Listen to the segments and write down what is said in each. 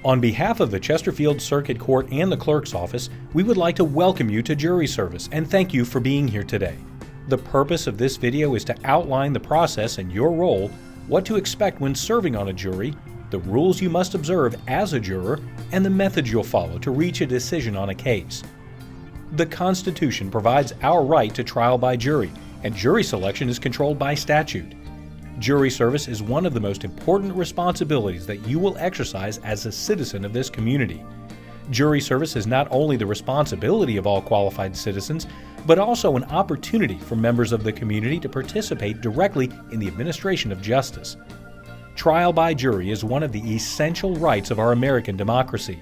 On behalf of the Chesterfield Circuit Court and the Clerk's Office, we would like to welcome you to jury service and thank you for being here today. The purpose of this video is to outline the process and your role, what to expect when serving on a jury, the rules you must observe as a juror, and the methods you'll follow to reach a decision on a case. The Constitution provides our right to trial by jury, and jury selection is controlled by statute. Jury service is one of the most important responsibilities that you will exercise as a citizen of this community. Jury service is not only the responsibility of all qualified citizens, but also an opportunity for members of the community to participate directly in the administration of justice. Trial by jury is one of the essential rights of our American democracy.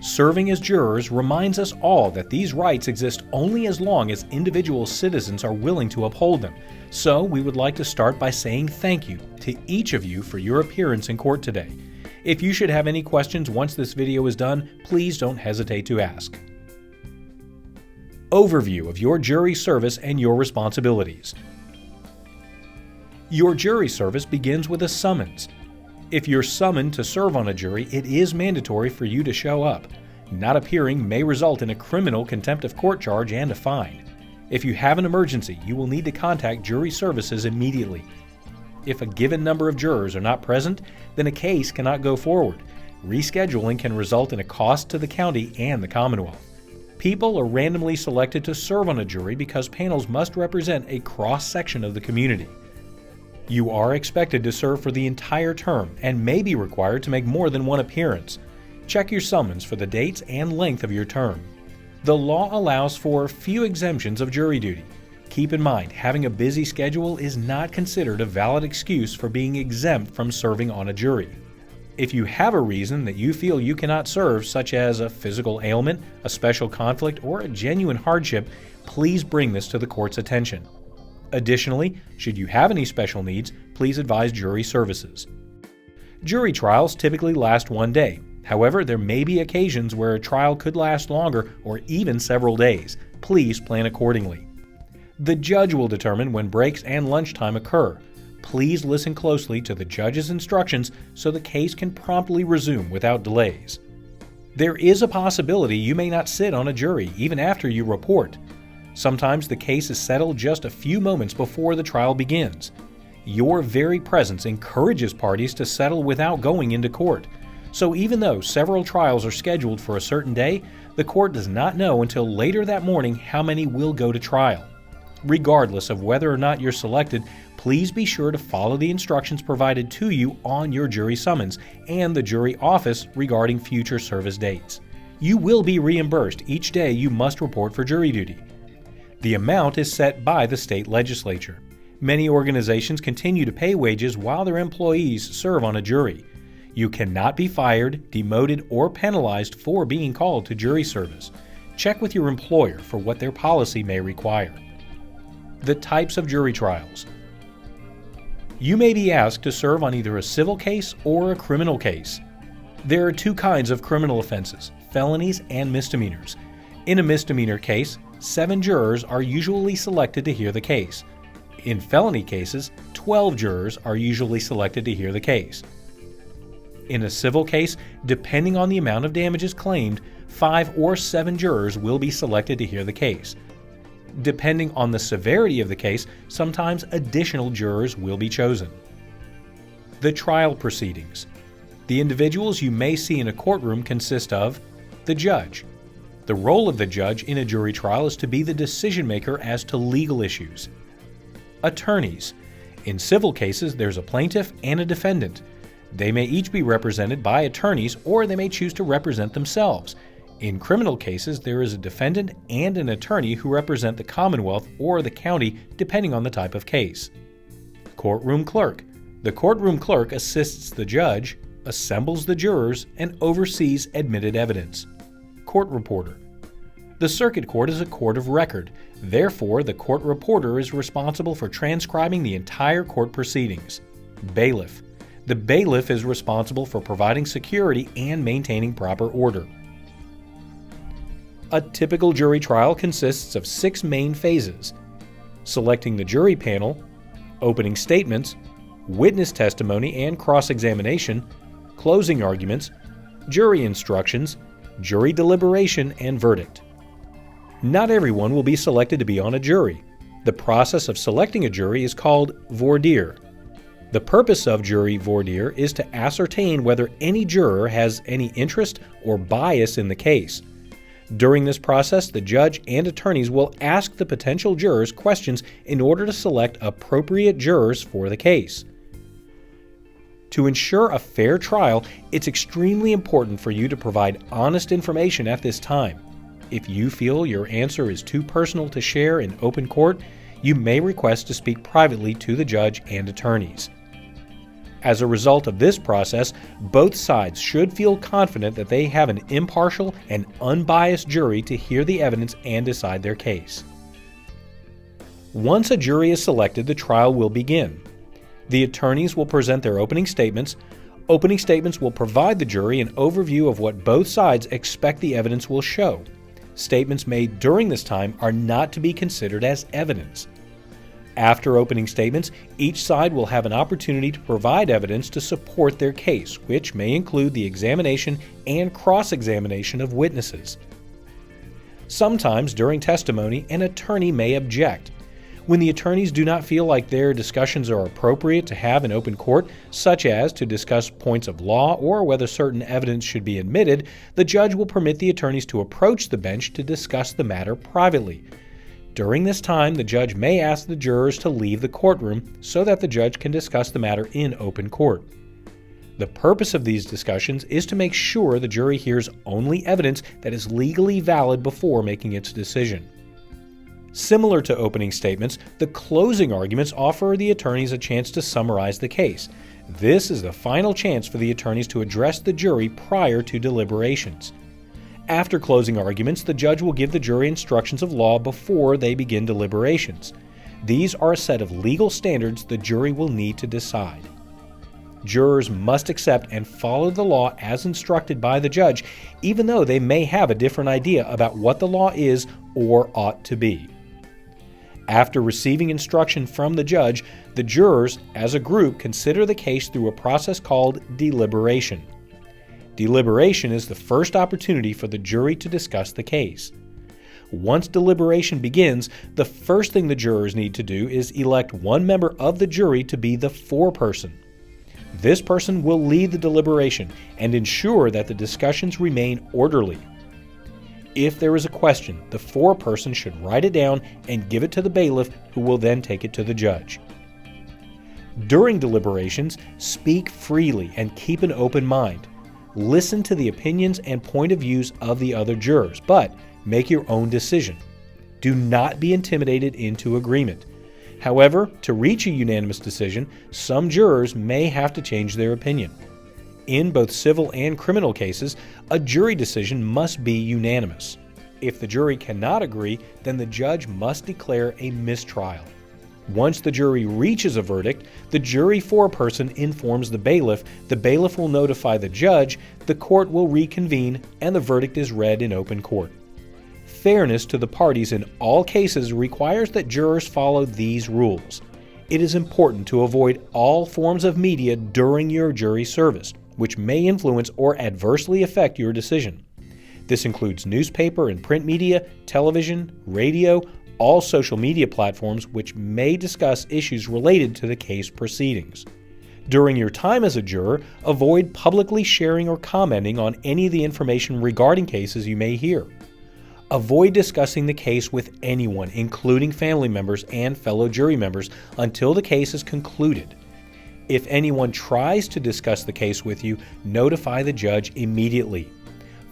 Serving as jurors reminds us all that these rights exist only as long as individual citizens are willing to uphold them. So we would like to start by saying thank you to each of you for your appearance in court today. If you should have any questions once this video is done, please don't hesitate to ask. Overview of your jury service and your responsibilities. Your jury service begins with a summons. If you're summoned to serve on a jury, it is mandatory for you to show up. Not appearing may result in a criminal contempt of court charge and a fine. If you have an emergency, you will need to contact jury services immediately. If a given number of jurors are not present, then a case cannot go forward. Rescheduling can result in a cost to the county and the Commonwealth. People are randomly selected to serve on a jury because panels must represent a cross-section of the community. You are expected to serve for the entire term and may be required to make more than one appearance. Check your summons for the dates and length of your term. The law allows for few exemptions of jury duty. Keep in mind, having a busy schedule is not considered a valid excuse for being exempt from serving on a jury. If you have a reason that you feel you cannot serve, such as a physical ailment, a special conflict, or a genuine hardship, please bring this to the court's attention. Additionally, should you have any special needs, please advise jury services. Jury trials typically last one day. However, there may be occasions where a trial could last longer or even several days. Please plan accordingly. The judge will determine when breaks and lunchtime occur. Please listen closely to the judge's instructions so the case can promptly resume without delays. There is a possibility you may not sit on a jury even after you report. Sometimes the case is settled just a few moments before the trial begins. Your very presence encourages parties to settle without going into court. So even though several trials are scheduled for a certain day, the court does not know until later that morning how many will go to trial. Regardless of whether or not you're selected, please be sure to follow the instructions provided to you on your jury summons and the jury office regarding future service dates. You will be reimbursed each day you must report for jury duty. The amount is set by the state legislature. Many organizations continue to pay wages while their employees serve on a jury. You cannot be fired, demoted, or penalized for being called to jury service. Check with your employer for what their policy may require. The types of jury trials. You may be asked to serve on either a civil case or a criminal case. There are two kinds of criminal offenses, felonies and misdemeanors. In a misdemeanor case, 7 jurors are usually selected to hear the case. In felony cases, 12 jurors are usually selected to hear the case. In a civil case, depending on the amount of damages claimed, 5 or 7 jurors will be selected to hear the case. Depending on the severity of the case, sometimes additional jurors will be chosen. The trial proceedings. The individuals you may see in a courtroom consist of the judge. The role of the judge in a jury trial is to be the decision maker as to legal issues. Attorneys. In civil cases, there's a plaintiff and a defendant. They may each be represented by attorneys, or they may choose to represent themselves. In criminal cases, there is a defendant and an attorney who represent the Commonwealth or the county, depending on the type of case. Courtroom clerk. The courtroom clerk assists the judge, assembles the jurors, and oversees admitted evidence. Court reporter. The circuit court is a court of record. Therefore, the court reporter is responsible for transcribing the entire court proceedings. Bailiff. The bailiff is responsible for providing security and maintaining proper order. A typical jury trial consists of 6 main phases: selecting the jury panel, opening statements, witness testimony and cross-examination, closing arguments, jury instructions, jury deliberation, and verdict. Not everyone will be selected to be on a jury. The process of selecting a jury is called voir dire. The purpose of jury voir dire is to ascertain whether any juror has any interest or bias in the case. During this process, the judge and attorneys will ask the potential jurors questions in order to select appropriate jurors for the case. To ensure a fair trial, it's extremely important for you to provide honest information at this time. If you feel your answer is too personal to share in open court, you may request to speak privately to the judge and attorneys. As a result of this process, both sides should feel confident that they have an impartial and unbiased jury to hear the evidence and decide their case. Once a jury is selected, the trial will begin. The attorneys will present their opening statements. Opening statements will provide the jury an overview of what both sides expect the evidence will show. Statements made during this time are not to be considered as evidence. After opening statements, each side will have an opportunity to provide evidence to support their case, which may include the examination and cross-examination of witnesses. Sometimes during testimony, an attorney may object. When the attorneys do not feel like their discussions are appropriate to have in open court, such as to discuss points of law or whether certain evidence should be admitted, the judge will permit the attorneys to approach the bench to discuss the matter privately. During this time, the judge may ask the jurors to leave the courtroom so that the judge can discuss the matter in open court. The purpose of these discussions is to make sure the jury hears only evidence that is legally valid before making its decision. Similar to opening statements, the closing arguments offer the attorneys a chance to summarize the case. This is the final chance for the attorneys to address the jury prior to deliberations. After closing arguments, the judge will give the jury instructions of law before they begin deliberations. These are a set of legal standards the jury will need to decide. Jurors must accept and follow the law as instructed by the judge, even though they may have a different idea about what the law is or ought to be. After receiving instruction from the judge, the jurors, as a group, consider the case through a process called deliberation. Deliberation is the first opportunity for the jury to discuss the case. Once deliberation begins, the first thing the jurors need to do is elect one member of the jury to be the foreperson. This person will lead the deliberation and ensure that the discussions remain orderly. If there is a question, the foreperson should write it down and give it to the bailiff, who will then take it to the judge. During deliberations, speak freely and keep an open mind. Listen to the opinions and point of views of the other jurors, but make your own decision. Do not be intimidated into agreement. However, to reach a unanimous decision, some jurors may have to change their opinion. In both civil and criminal cases, a jury decision must be unanimous. If the jury cannot agree, then the judge must declare a mistrial. Once the jury reaches a verdict, the jury foreperson informs the bailiff will notify the judge, the court will reconvene, and the verdict is read in open court. Fairness to the parties in all cases requires that jurors follow these rules. It is important to avoid all forms of media during your jury service, which may influence or adversely affect your decision. This includes newspaper and print media, television, radio, all social media platforms which may discuss issues related to the case proceedings. During your time as a juror, avoid publicly sharing or commenting on any of the information regarding cases you may hear. Avoid discussing the case with anyone, including family members and fellow jury members, until the case is concluded. If anyone tries to discuss the case with you, notify the judge immediately.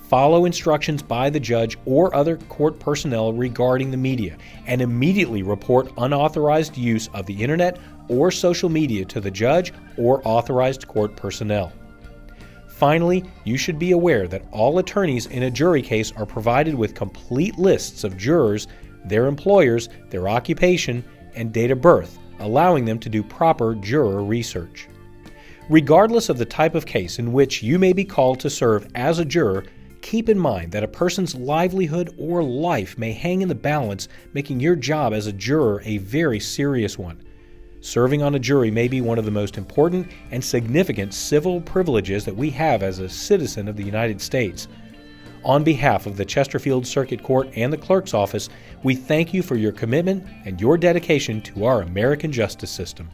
Follow instructions by the judge or other court personnel regarding the media, and immediately report unauthorized use of the internet or social media to the judge or authorized court personnel. Finally, you should be aware that all attorneys in a jury case are provided with complete lists of jurors, their employers, their occupation, and date of birth, allowing them to do proper juror research. Regardless of the type of case in which you may be called to serve as a juror, keep in mind that a person's livelihood or life may hang in the balance, making your job as a juror a very serious one. Serving on a jury may be one of the most important and significant civil privileges that we have as a citizen of the United States. On behalf of the Chesterfield Circuit Court and the Clerk's Office, we thank you for your commitment and your dedication to our American justice system.